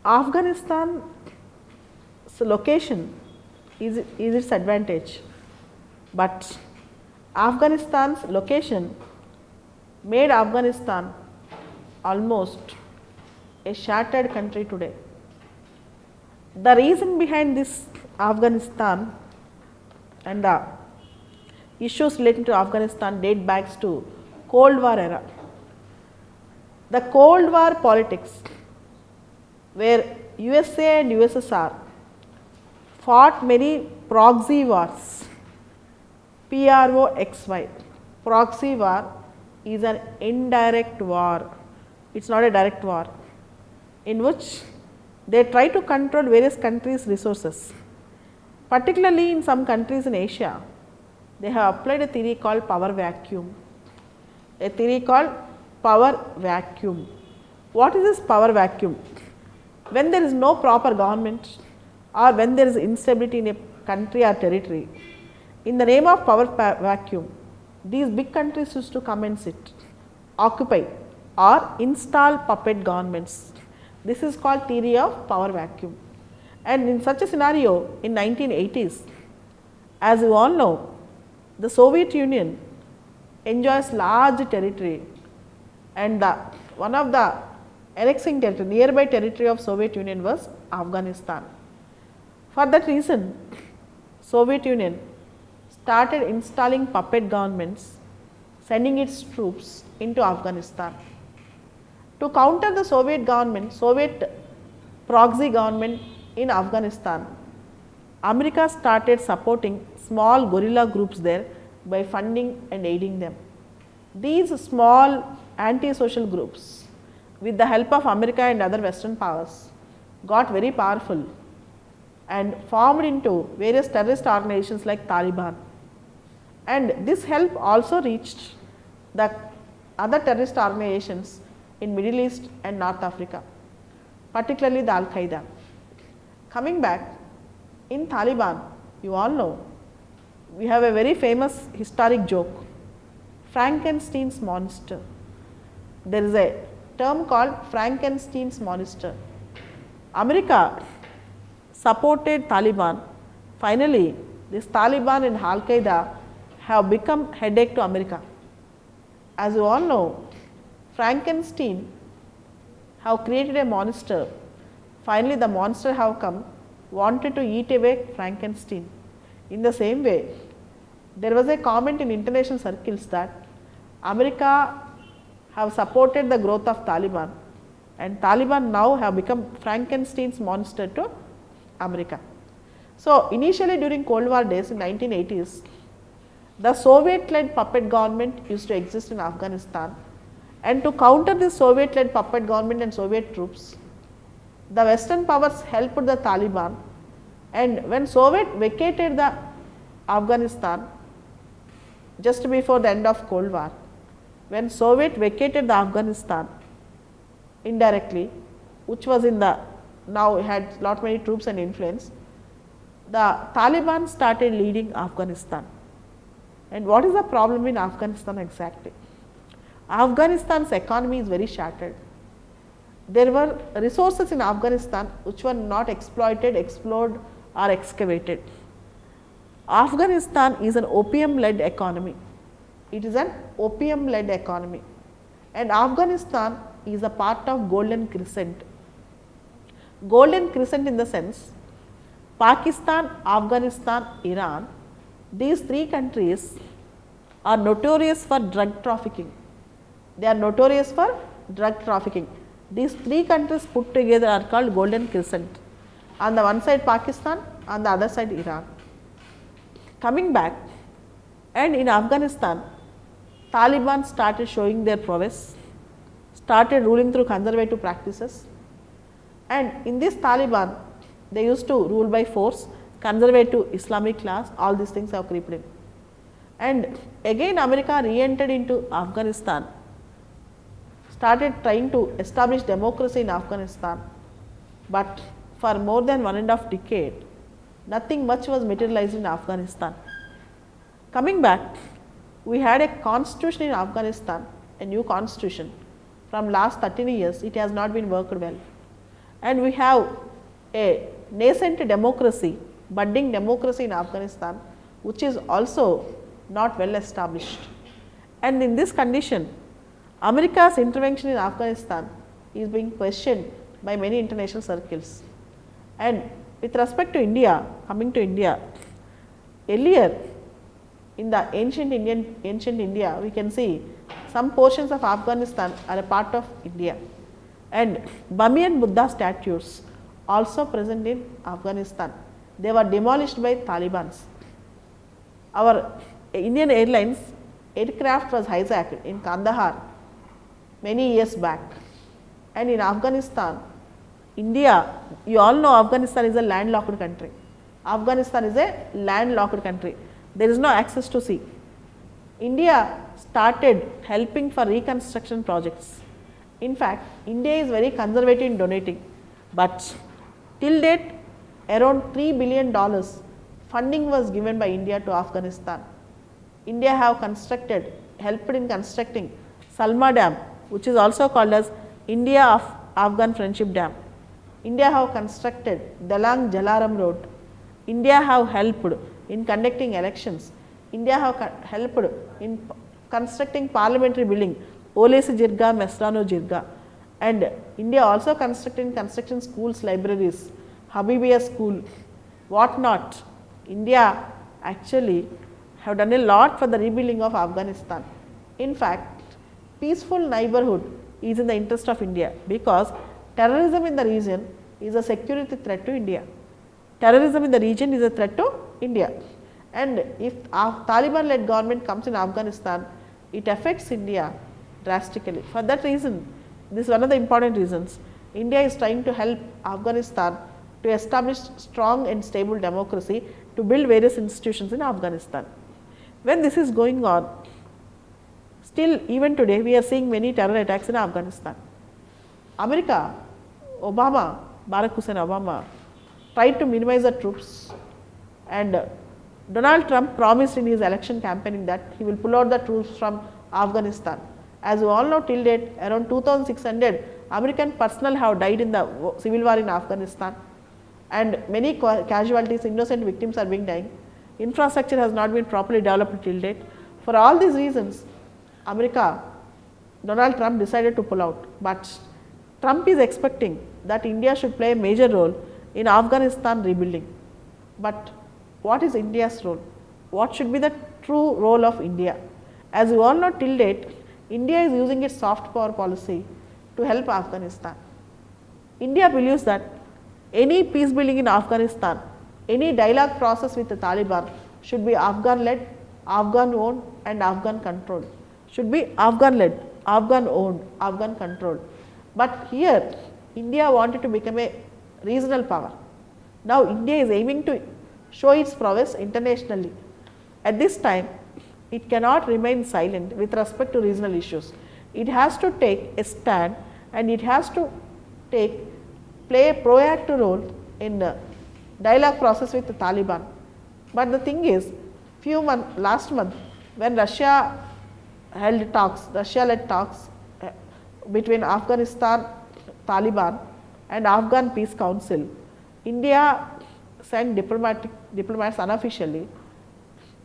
Afghanistan's location is its advantage, but Afghanistan's location made Afghanistan almost a shattered country today. The reason behind this Afghanistan and the issues relating to Afghanistan date back to Cold War era. The Cold War politics, where USA and USSR fought many proxy wars, PROXY. Proxy war is an indirect war, it is not a direct war, in which they try to control various countries' resources. Particularly in some countries in Asia, they have applied a theory called power vacuum. A theory called power vacuum. What is this power vacuum? When there is no proper government or when there is instability in a country or territory, in the name of power vacuum, these big countries used to come and sit, occupy or install puppet governments. This is called theory of power vacuum. And in such a scenario in 1980s, as you all know, the Soviet Union enjoys large territory, and one of the annexing territory, nearby territory of Soviet Union was Afghanistan. For that reason, Soviet Union started installing puppet governments, sending its troops into Afghanistan. To counter the Soviet government, Soviet proxy government in Afghanistan, America started supporting small guerrilla groups there by funding and aiding them. These small anti-social groups, with the help of America and other Western powers, got very powerful and formed into various terrorist organizations like Taliban. And this help also reached the other terrorist organizations in Middle East and North Africa, particularly the Al-Qaeda. Coming back, in Taliban, you all know, we have a very famous historic joke, Frankenstein's monster. There is a term called Frankenstein's monster. America supported Taliban. Finally, this Taliban and Al-Qaeda have become headache to America. As you all know, Frankenstein have created a monster. Finally, the monster have come, wanted to eat away Frankenstein. In the same way, there was a comment in international circles that America have supported the growth of Taliban, and Taliban now have become Frankenstein's monster to America. So, initially during Cold War days in 1980s, the Soviet-led puppet government used to exist in Afghanistan, and to counter this Soviet-led puppet government and Soviet troops, the Western powers helped the Taliban, and when Soviet vacated the Afghanistan just before the end of Cold War, when Soviet vacated the Afghanistan indirectly, which was in the, now had lot many troops and influence, the Taliban started leading Afghanistan. And what is the problem in Afghanistan exactly? Afghanistan's economy is very shattered. There were resources in Afghanistan which were not exploited, explored or excavated. Afghanistan is an opium-led economy. It is an opium-led economy, and Afghanistan is a part of Golden Crescent. Golden Crescent in the sense, Pakistan, Afghanistan, Iran, these three countries are notorious for drug trafficking. They are notorious for drug trafficking. These three countries put together are called Golden Crescent. On the one side Pakistan, on the other side Iran. Coming back, and in Afghanistan, Taliban started showing their prowess, started ruling through conservative practices, and in this Taliban, they used to rule by force, conservative Islamic laws, all these things have creeped in. And again America re-entered into Afghanistan, started trying to establish democracy in Afghanistan, but for more than 1.5 decades, nothing much was materialized in Afghanistan. Coming back, we had a constitution in Afghanistan, a new constitution. From last 13 years, it has not been worked well. and we have a nascent democracy, budding democracy in Afghanistan, which is also not well established. And in this condition, America's intervention in Afghanistan is being questioned by many international circles. And with respect to India, coming to India, earlier in the ancient India, we can see some portions of Afghanistan are a part of India, and Burmese Buddha statues also present in Afghanistan. They were demolished by Taliban. Our Indian Airlines aircraft was hijacked in Kandahar many years back, and in Afghanistan, India, you all know Afghanistan is a landlocked country. Afghanistan is a landlocked country. There is no access to sea. India started helping for reconstruction projects. In fact, India is very conservative in donating, but till date around $3 billion funding was given by India to Afghanistan. India have helped in constructing Salma Dam, which is also called as India Afghan Friendship Dam. India have constructed Dalang Jalaram Road. India have helped in conducting elections. India have helped in constructing parliamentary building, Olesi Jirga, Mesrano Jirga, and India also constructing schools, libraries, Habibia School, what not. India actually have done a lot for the rebuilding of Afghanistan. In fact, peaceful neighborhood is in the interest of India, because terrorism in the region is a security threat to India. Terrorism in the region is a threat to India, and if Taliban led government comes in Afghanistan, it affects India drastically. For that reason, this is one of the important reasons, India is trying to help Afghanistan to establish strong and stable democracy, to build various institutions in Afghanistan. When this is going on, still even today we are seeing many terror attacks in Afghanistan. America, Barack Hussein Obama tried to minimize the troops, and Donald Trump promised in his election campaigning that he will pull out the troops from Afghanistan. As you all know, till date around 2,600 American personnel have died in the civil war in Afghanistan, and many casualties, innocent victims are being dying. Infrastructure has not been properly developed till date. For all these reasons, Donald Trump decided to pull out, but Trump is expecting that India should play a major role in Afghanistan rebuilding. But what is India's role? What should be the true role of India? As you all know, till date, India is using its soft power policy to help Afghanistan. India believes that any peace building in Afghanistan, any dialogue process with the Taliban should be Afghan led, Afghan owned and Afghan controlled. Should be Afghan led, Afghan owned, Afghan controlled. But here India wanted to become a regional power. Now India is aiming to show its prowess internationally. At this time, it cannot remain silent with respect to regional issues. It has to take a stand, and it has to play a proactive role in the dialogue process with the Taliban. But the thing is, last month when Russia led talks between Afghanistan, Taliban and Afghan Peace Council, India sent diplomats unofficially.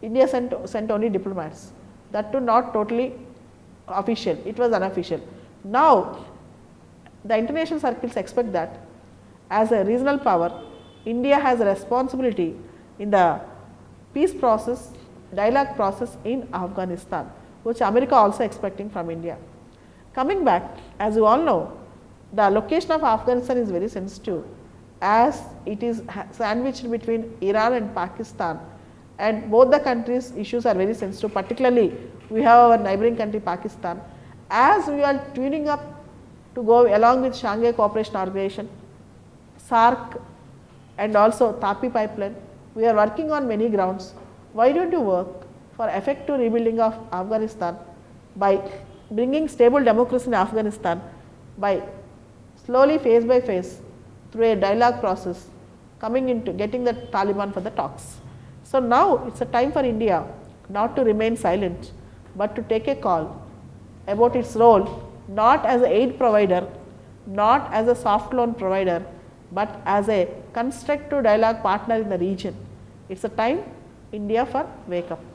India sent only diplomats, that too not totally official, it was unofficial. Now the international circles expect that as a regional power, India has a responsibility in the peace process, dialogue process in Afghanistan, which America also expecting from India. Coming back, as you all know, the location of Afghanistan is very sensitive, as it is sandwiched between Iran and Pakistan, and both the countries' issues are very sensitive. Particularly, we have our neighboring country Pakistan. As we are tuning up to go along with Shanghai Cooperation Organization, SARC and also TAPI pipeline, we are working on many grounds. Why don't you work for effective rebuilding of Afghanistan by bringing stable democracy in Afghanistan, by slowly phase by phase through a dialogue process, coming into getting the Taliban for the talks. So now it's a time for India not to remain silent, but to take a call about its role, not as an aid provider, not as a soft loan provider, but as a constructive dialogue partner in the region. It is a time India for wake up.